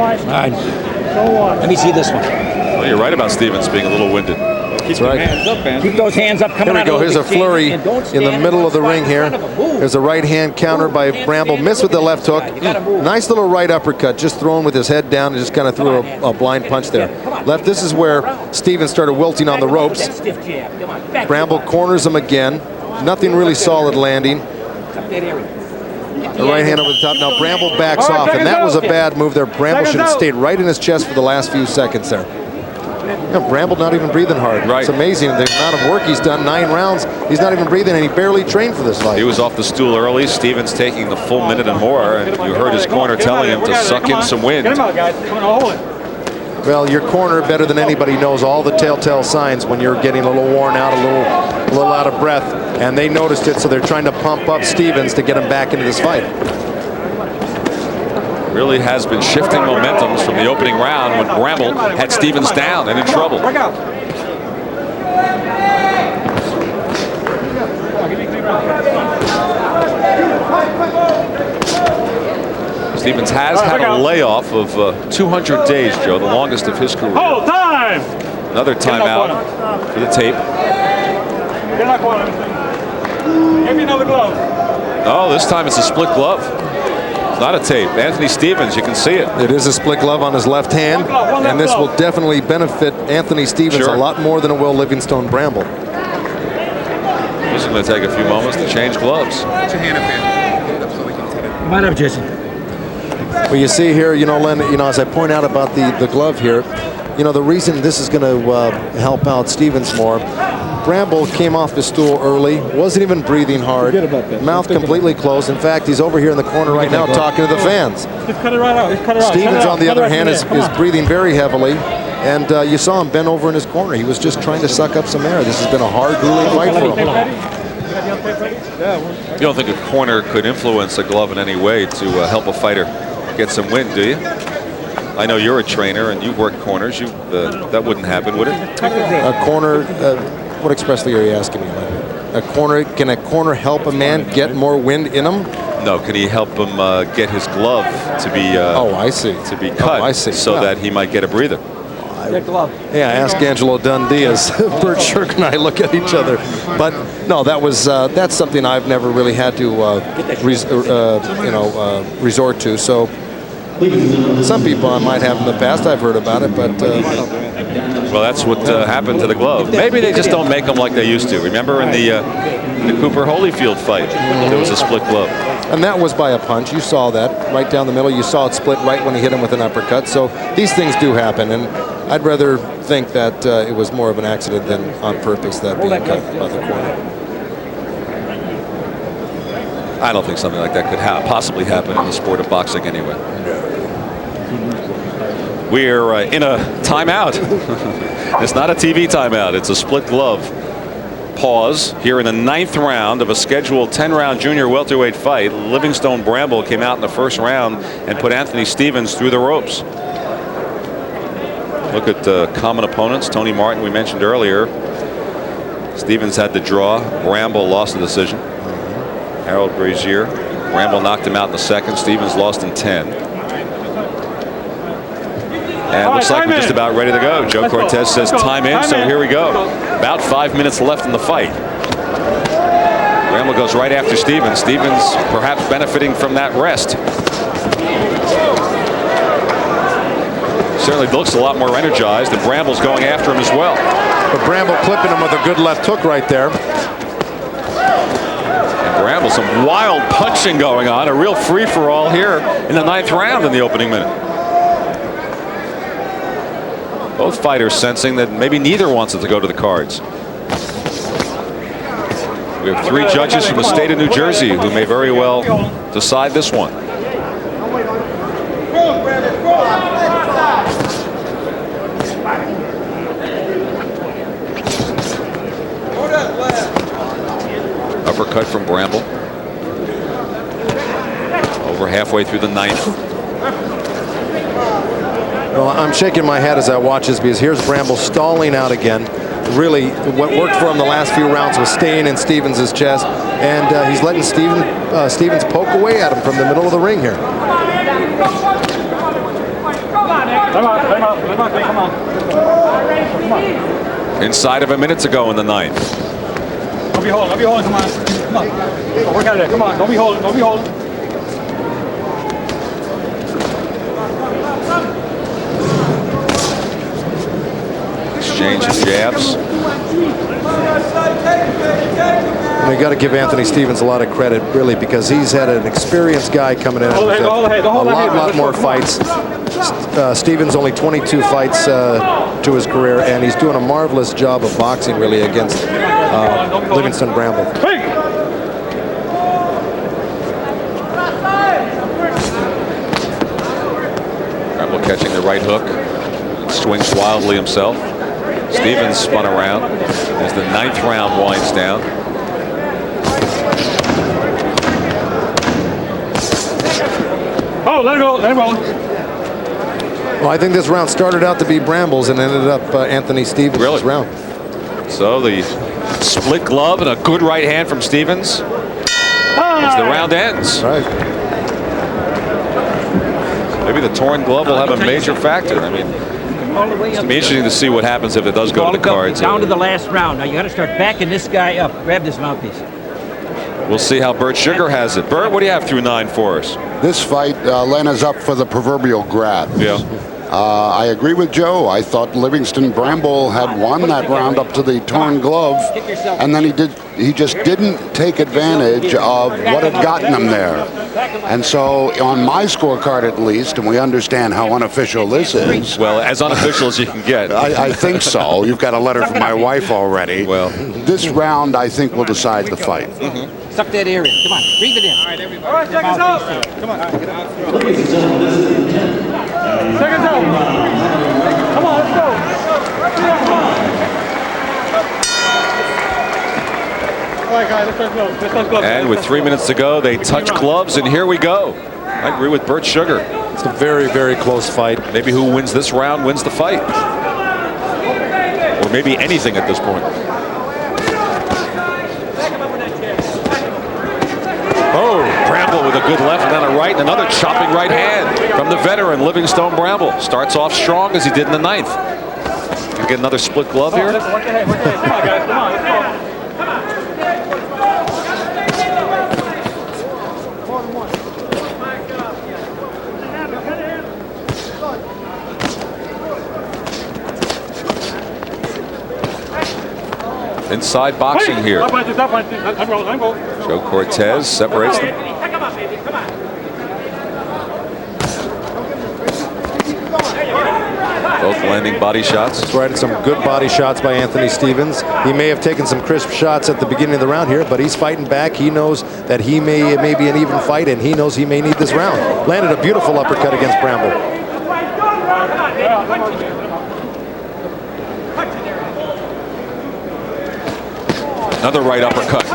All right. Let me see this one.
Well, you're right about Stevens being a little winded.
Keep
right.
your hands up, man.
Keep those hands up. Coming
Here we
out
go.
of
Here's a
the cage,
flurry
and don't
in
stand
the middle of the
one
ring
spot in
here.
front of him. Move.
There's a right hand counter by Bramble. Missed with the left hook. Nice little right uppercut, just thrown with his head down and just kind of threw a blind punch there. Left. This is where Stevens started wilting on the ropes.
That stiff jab. Come on, back
Bramble corners him again. Nothing really solid landing.
Suck that air in.
The right hand over the top. Now Bramble backs off, and that was a bad move there. Bramble should have stayed right in his chest for the last few seconds there. Yeah, Bramble not even breathing hard.
Right.
It's amazing the amount of work he's done. 9 rounds. He's not even breathing, and he barely trained for this fight.
He was off the stool early. Stevens taking the full minute and more. And you heard his corner telling him to suck in some wind.
Get him out, guys. Come on, hold it.
Well, your corner better than anybody knows all the telltale signs when you're getting a little worn out, a little out of breath, and they noticed it, so they're trying to pump up Stevens to get him back into this fight.
Really has been shifting momentums from the opening round when Bramble had Stevens down and in trouble.
Work out.
Stevens has had a layoff of 200 days, Joe, the longest of his career.
Hold time.
Another timeout for the tape.
Get that corner. Give me another glove.
Oh, this time it's a split glove. It's not a tape. Anthony Stevens, you can see it.
It is a split glove on his left hand, and this will definitely benefit Anthony Stevens a lot more than it will Livingston Bramble.
This is going to take a few moments to change gloves.
Put your hand up here. Get it up so we can take it.
Come on up, Jesse.
Well, you see here, Len, as I point out about the glove here, the reason this is going to help out Stevens more, Bramble came off the stool early, wasn't even breathing hard, mouth completely closed. In fact, he's over here in the corner right now talking to the fans.
Just cut it right out. Just cut it out.
Stevens, on the other hand, is breathing very heavily, and you saw him bend over in his corner. He was just trying to suck up some air. This has been a hard, grueling fight for him.
You don't think a corner could influence a glove in any way to help a fighter get some wind, do you? I know you're a trainer and you've worked corners. That wouldn't happen, would it?
A corner, What expressly are you asking me? A corner? Can a corner help a man get more wind in him?
No, can he help him get his glove to be?
Oh, I see.
To be cut.
Oh, I see.
So that he might get a breather.
Yeah, ask Angelo Dundee as Bert Shirk and I look at each other. But no, that's something I've never really had to resort to. So some people I might have in the past. I've heard about it, but
well, that's what happened to the glove. Maybe they just don't make them like they used to. Remember in the Cooper Holyfield fight, there was a split glove.
And that was by a punch. You saw that right down the middle. You saw it split right when he hit him with an uppercut. So these things do happen, and I'd rather think that it was more of an accident than on purpose that being cut by the corner.
I don't think something like that could possibly happen in the sport of boxing anyway. We're in a timeout. It's not a TV timeout. It's a split glove pause here in the 9th round of a scheduled 10-round junior welterweight fight. Livingston Bramble came out in the first round and put Anthony Stevens through the ropes. Look at common opponents. Tony Martin, we mentioned earlier. Stevens had the draw. Bramble lost the decision. Harold Brazier. Bramble knocked him out in the second. Stevens lost in 10. And it looks like we're just about ready to go. Joe Cortez says time in, so here we go. About 5 minutes left in the fight. Bramble goes right after Stevens. Stevens perhaps benefiting from that rest. Certainly looks a lot more energized, and Bramble's going after him as well.
But Bramble clipping him with a good left hook right there.
And Bramble, some wild punching going on. A real free-for-all here in the 9th round in the opening minute. Both fighters sensing that maybe neither wants it to go to the cards. We have 3 judges from the state of New Jersey who may very well decide this one. Uppercut from Bramble. Over halfway through the 9th.
Well, I'm shaking my head as I watch this because here's Bramble stalling out again. Really, what worked for him the last few rounds was staying in Stevens' chest, and he's letting Stevens poke away at him from the middle of the ring here.
Inside of a minute to go in the 9th.
Don't be holding, come on. Come on. Work out of there, come on, don't be holding, don't be holding.
Exchange of jabs.
And we got to give Anthony Stevens a lot of credit, really, because he's had an experienced guy coming in with a lot more fights. Stevens only 22 fights to his career, and he's doing a marvelous job of boxing, really, against Livingston Bramble.
Bramble catching the right hook. Swings wildly himself. Stevens spun around as the 9th round winds down.
Oh, let it go, let it roll.
Well, I think this round started out to be Bramble's and ended up Anthony Stevens' round.
So the split glove and a good right hand from Stevens as the round ends.
Right.
Maybe the torn glove will have a major factor. I mean, it's going to be interesting to see what happens if it does go to the cards.
Down to the last round. Now you got to start backing this guy up. Grab this mouthpiece.
We'll see how Bert Sugar has it. Bert, what do you have through 9 for us?
This fight, Lena's up for the proverbial grab.
Yeah.
I agree with Joe. I thought Livingston Bramble had won that round up to the torn glove, and then he just didn't take advantage of what had gotten him there. And so on my scorecard at least, and we understand how unofficial this is.
Well, as unofficial as you can get.
I think so. You've got a letter from my wife already.
Well,
this round I think will decide the fight.
Suck that air in. Come on, breathe it in.
All right, everybody. All right, seconds out. Come on. Seconds out. Come on, let's go. All right, guys, let's go.
And with 3 minutes to go, they touch gloves, and here we go. I agree with Bert Sugar.
It's a very, very close fight.
Maybe who wins this round wins the fight. Or maybe anything at this point. good left and then a right, and another chopping right hand from the veteran Livingston Bramble. Starts off strong as he did in the 9th. Can get another split glove here.
Come on, guys. Come on, let's go.
Inside boxing here. Joe Cortez separates them. Both landing body shots.
That's right, some good body shots by Anthony Stevens. He may have taken some crisp shots at the beginning of the round here, but he's fighting back. He knows that he may be an even fight, and he knows he may need this round. Landed a beautiful uppercut against Bramble.
Another right uppercut.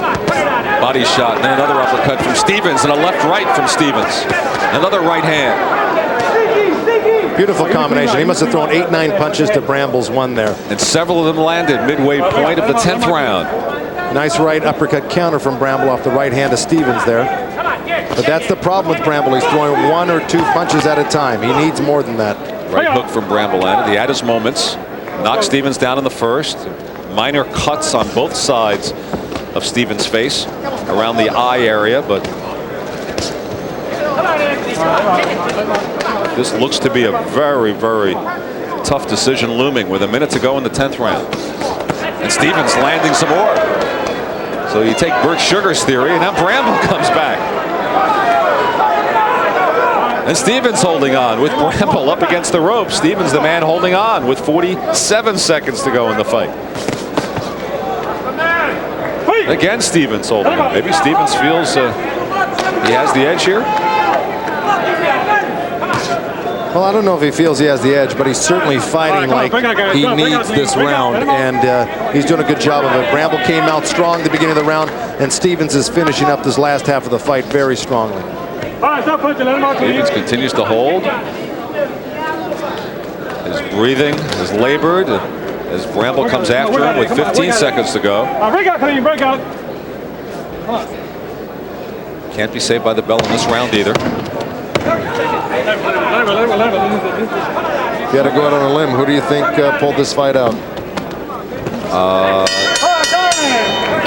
Body shot, and then another uppercut from Stevens, and a left-right from Stevens. Another right hand.
Beautiful combination. He must have thrown 8-9 punches to Bramble's 1 there.
And several of them landed midway point of the 10th round.
Nice right uppercut counter from Bramble off the right hand of Stevens there. But that's the problem with Bramble. He's throwing 1 or 2 punches at a time. He needs more than that.
Right hook from Bramble landed. He had his moments. Knocked Stevens down in the 1st. Minor cuts on both sides of Stevens' face around the eye area, but this looks to be a very, very tough decision looming with a minute to go in the 10th round. And Stevens landing some more. So you take Bert Sugar's theory, and now Bramble comes back. And Stevens holding on with Bramble up against the ropes. Stevens the man holding on with 47 seconds to go in the fight. Again, Stevens holding on. Maybe Stevens feels he has the edge here.
Well, I don't know if he feels he has the edge, but he's certainly fighting like he needs this round, and he's doing a good job of it. Bramble came out strong at the beginning of the round, and Stevens is finishing up this last half of the fight very strongly.
Stevens continues to hold. His breathing is labored as Bramble comes after him with 15 seconds to go. Can't be saved by the bell in this round either.
If you had to go out on a limb, who do you think pulled this fight out?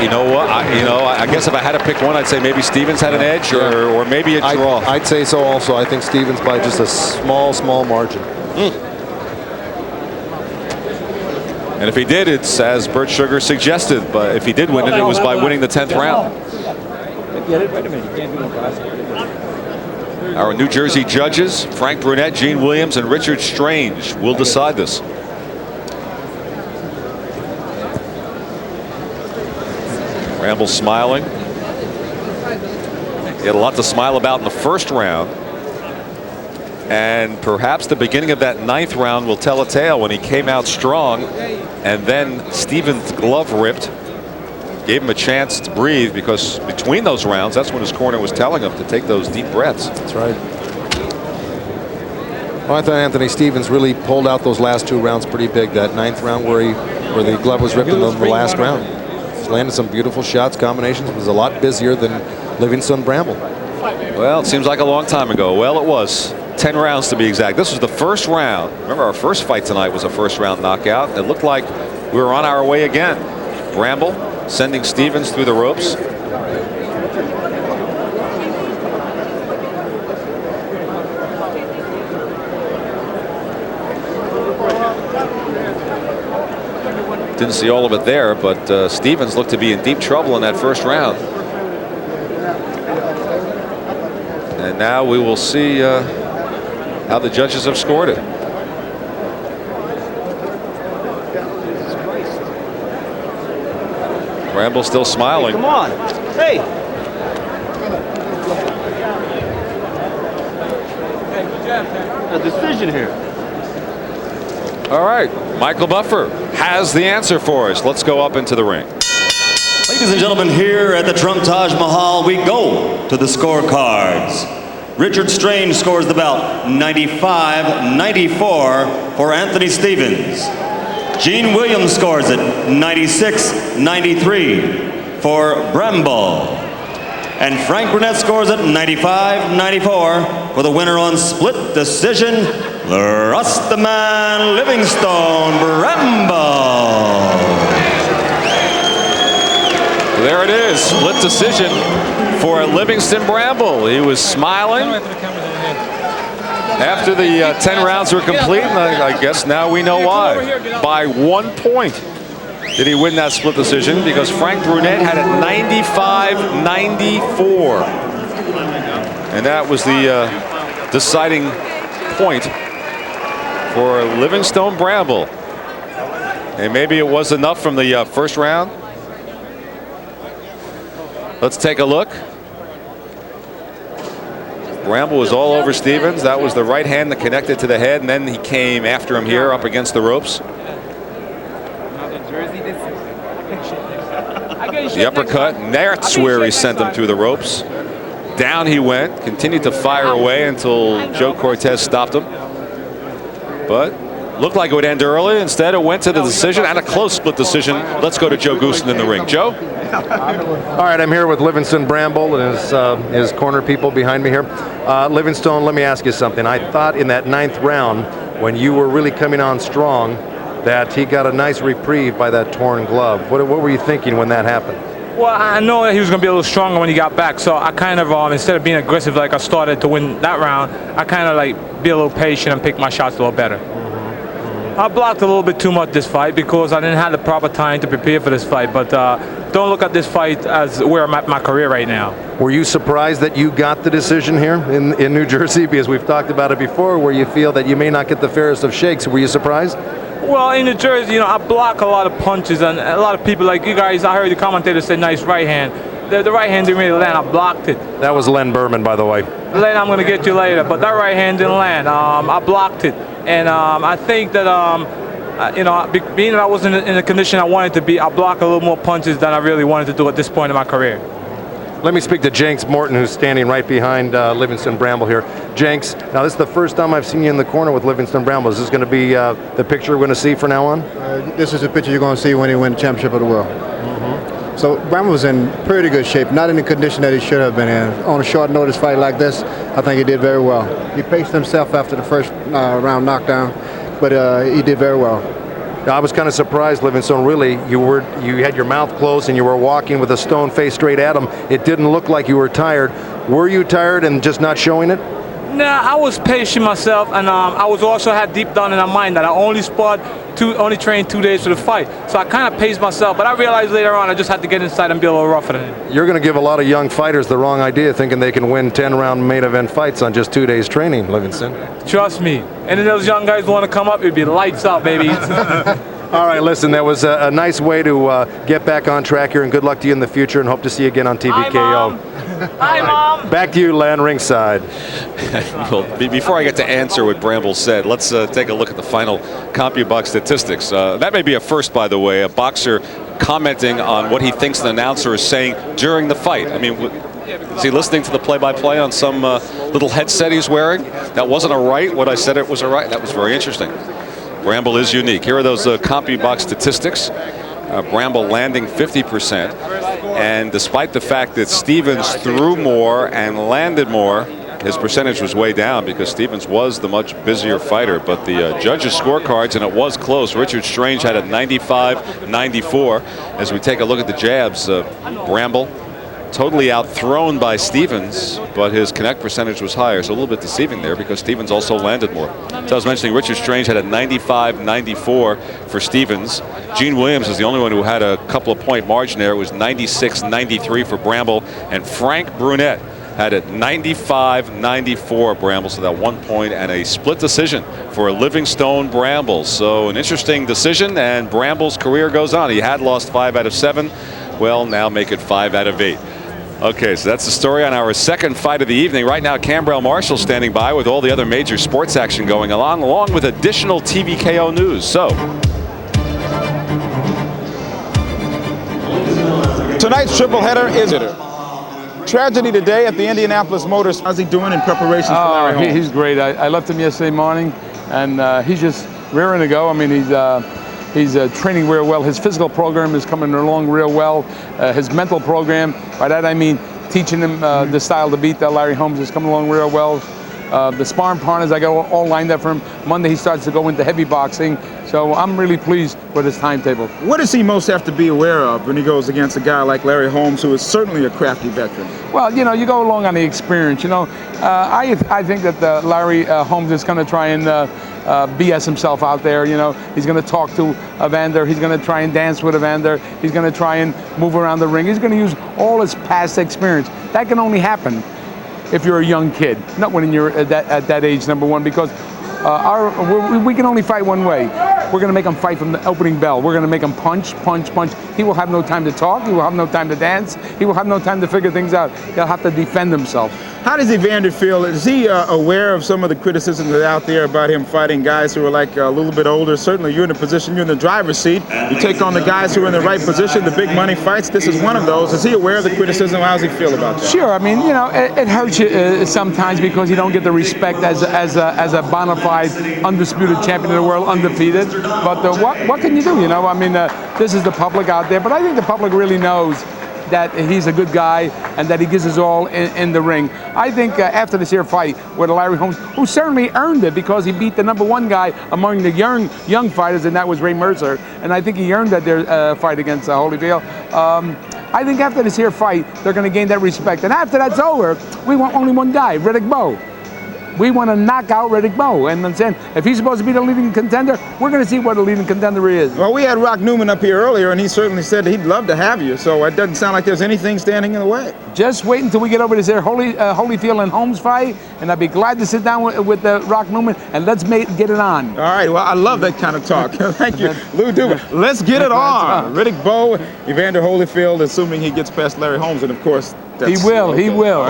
You know what? I guess if I had to pick one, I'd say maybe Stevens had an edge, or maybe a draw.
I'd say so also. I think Stevens by just a small margin.
And if he did, it's as Bert Sugar suggested. But if he did win it, it was by winning the 10th round. Our New Jersey judges, Frank Brunette, Gene Williams, and Richard Strange, will decide this. Bramble smiling. He had a lot to smile about in the 1st round. And perhaps the beginning of that 9th round will tell a tale when he came out strong, and then Stevens' glove ripped. Gave him a chance to breathe, because between those rounds, that's when his corner was telling him to take those deep breaths.
That's right. Well, I thought Anthony Stevens really pulled out those last 2 rounds pretty big. That 9th round where the glove was ripped in the last round. He's landed some beautiful shots, combinations. It was a lot busier than Livingston Bramble.
Well, it seems like a long time ago. Well, it was 10 rounds to be exact. This was the 1st round. Remember, our first fight tonight was a 1st round knockout. It looked like we were on our way again. Bramble sending Stevens through the ropes. Didn't see all of it there, but Stevens looked to be in deep trouble in that 1st round. And now we will see how the judges have scored it. Bramble still smiling.
Come on. Hey. A decision here.
All right. Michael Buffer has the answer for us. Let's go up into the ring.
Ladies and gentlemen, here at the Trump Taj Mahal, we go to the scorecards. Richard Strange scores the bout 95-94 for Anthony Stevens. Gene Williams scores it 96-93 for Bramble. And Frank Brunette scores at 95-94 for the winner on split decision, the Rastaman Livingston Bramble.
There it is, split decision for Livingston Bramble. He was smiling after the 10 rounds were complete, and I guess now we know why. By 1 point did he win that split decision, because Frank Brunette had it 95-94. And that was the deciding point for Livingston Bramble. And maybe it was enough from the first round. Let's take a look. Bramble was all over Stevens. That was the right hand that connected to the head, and then he came after him here up against the ropes. The uppercut, and that's where he sent him through the ropes. Down he went, continued to fire away until Joe Cortez stopped him. But looked like it would end early. Instead, it went to the decision, and a close split decision. Let's go to Joe Gooston in the ring. Joe?
All right, I'm here with Livingston Bramble and his corner people behind me here. Livingston, let me ask you something. I thought in that 9th round, when you were really coming on strong, that he got a nice reprieve by that torn glove. What were you thinking when that happened?
Well, I know that he was going to be a little stronger when he got back, so I kind of, instead of being aggressive like I started to win that round, I kind of like be a little patient and pick my shots a little better. I blocked a little bit too much this fight because I didn't have the proper time to prepare for this fight, but don't look at this fight as where I'm at my career right now.
Were you surprised that you got the decision here in New Jersey? Because we've talked about it before, where you feel that you may not get the fairest of shakes. Were you surprised?
Well, in New Jersey, I block a lot of punches, and a lot of people like you guys, I heard the commentator say nice right hand. The right hand didn't really land. I blocked it.
That was Len Berman, by the way.
Len, I'm going to get you later, but that right hand didn't land. I blocked it, and I think that being that I wasn't in the condition I wanted to be, I blocked a little more punches than I really wanted to do at this point in my career.
Let me speak to Jenks Morton, who's standing right behind Livingston Bramble here. Jenks, now this is the first time I've seen you in the corner with Livingston Bramble. Is this going to be the picture we're going to see from now on?
This is the picture you're going to see when he wins the championship of the world. So Bramble was in pretty good shape, not in the condition that he should have been in. On a short notice fight like this, I think he did very well. He paced himself after the first round knockdown, but he did very well.
I was kind of surprised, Livingston. Really, you had your mouth closed and you were walking with a stone face straight at him. It didn't look like you were tired. Were you tired and just not showing it?
Nah, I was pacing myself, and I was also had deep down in my mind that I only trained 2 days for the fight. So I kind of paced myself, but I realized later on I just had to get inside and be a little rougher than it.
You're going to give a lot of young fighters the wrong idea, thinking they can win 10-round main event fights on just 2 days training, Livingston.
Trust me. And if those young guys want to come up, it'd be lights out, baby.
All right, listen, that was a nice way to get back on track here, and good luck to you in the future, and hope to see you again on TVKO.
Hi, Mom.
Back to you, Len, ringside.
Well, before I get to answer what Bramble said, let's take a look at the final CompuBox statistics. That may be a first, by the way, a boxer commenting on what he thinks an announcer is saying during the fight. I mean, is he listening to the play-by-play on some little headset he's wearing? That wasn't a right. What I said it was a right. That was very interesting. Bramble is unique. Here are those CompuBox statistics. Bramble landing 50%. And despite the fact that Stevens threw more and landed more, his percentage was way down because Stevens was the much busier fighter. But the judges' scorecards, and it was close. Richard Strange had a 95-94. As we take a look at the jabs, Bramble totally outthrown by Stevens, but his connect percentage was higher, so a little bit deceiving there because Stevens also landed more. So I was mentioning Richard Strange had a 95-94 for Stevens. Gene Williams is the only one who had a couple of point margin there. It was 96-93 for Bramble, and Frank Brunette had it 95-94 Bramble, so that 1 point and a split decision for Livingston Bramble. So an interesting decision, and Bramble's career goes on. He had lost 5 out of 7. Well, now make it 5 out of 8. Okay, so that's the story on our second fight of the evening. Right now, Cambrell Marshall standing by with all the other major sports action going along with additional TVKO news. So
tonight's triple header is tragedy today at the Indianapolis Motor. How's he doing in preparation for Larry Holmes?
He's great. I left him yesterday morning, and he's just raring to go. I mean, he's training real well. His physical program is coming along real well. His mental program, by that I mean teaching him the style to beat Larry Holmes is coming along real well. The sparring partners, I got all lined up for him. Monday he starts to go into heavy boxing, so I'm really pleased with his timetable.
What does he most have to be aware of when he goes against a guy like Larry Holmes, who is certainly a crafty veteran?
Well, you know, you go along on the experience. You know, I think that Larry Holmes is going to try and BS himself out there. You know, he's going to talk to Evander. He's going to try and dance with Evander. He's going to try and move around the ring. He's going to use all his past experience. That can only happen if you're a young kid, not when you're at that age, number one, because we can only fight one way. We're going to make him fight from the opening bell. We're going to make him punch, punch, punch. He will have no time to talk. He will have no time to dance. He will have no time to figure things out. He'll have to defend himself.
How does Evander feel? Is he aware of some of the criticism that's out there about him fighting guys who are like a little bit older? Certainly you're in a position, you're in the driver's seat. You take on the guys who are in the right position, the big money fights. This is one of those. Is he aware of the criticism? How does he feel about that?
Sure. I mean, you know, it hurts you sometimes because you don't get the respect as a bona fide, undisputed champion of the world, undefeated. But what can you do? You know, I mean, this is the public out there. But I think the public really knows that he's a good guy and that he gives his all in the ring. I think after this here fight with Larry Holmes, who certainly earned it because he beat the #1 guy among the young fighters, and that was Ray Mercer, and I think he earned that fight against Holyfield. I think after this here fight, they're going to gain that respect. And after that's over, we want only one guy, Riddick Bowe. We want to knock out Riddick Bowe. And I'm saying, if he's supposed to be the leading contender, we're going to see what the leading contender is.
Well, we had Rock Newman up here earlier, and he certainly said he'd love to have you. So it doesn't sound like there's anything standing in the way.
Just wait until we get over this there Holyfield and Holmes fight, and I'd be glad to sit down with Rock Newman, and let's get it on. All
right. Well, I love that kind of talk. Thank you, Lou Duva. Let's get it on. Riddick Bowe, Evander Holyfield, assuming he gets past Larry Holmes, and of course,
he will.
Okay.
He will.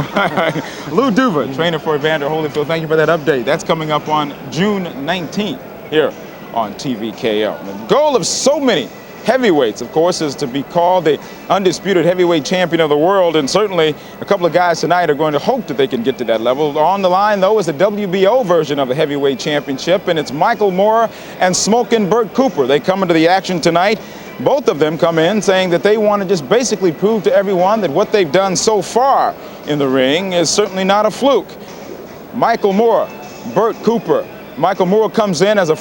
Lou Duva, trainer for Evander Holyfield. Thank you for that update. That's coming up on June 19th here on TVKO. The goal of so many heavyweights, of course, is to be called the undisputed heavyweight champion of the world, and certainly a couple of guys tonight are going to hope that they can get to that level. On the line, though, is the WBO version of the heavyweight championship, and it's Michael Moorer and Smokin' Bert Cooper. They come into the action tonight. Both of them come in saying that they want to just basically prove to everyone that what they've done so far in the ring is certainly not a fluke. Michael Moorer, Bert Cooper. Michael Moorer comes in as a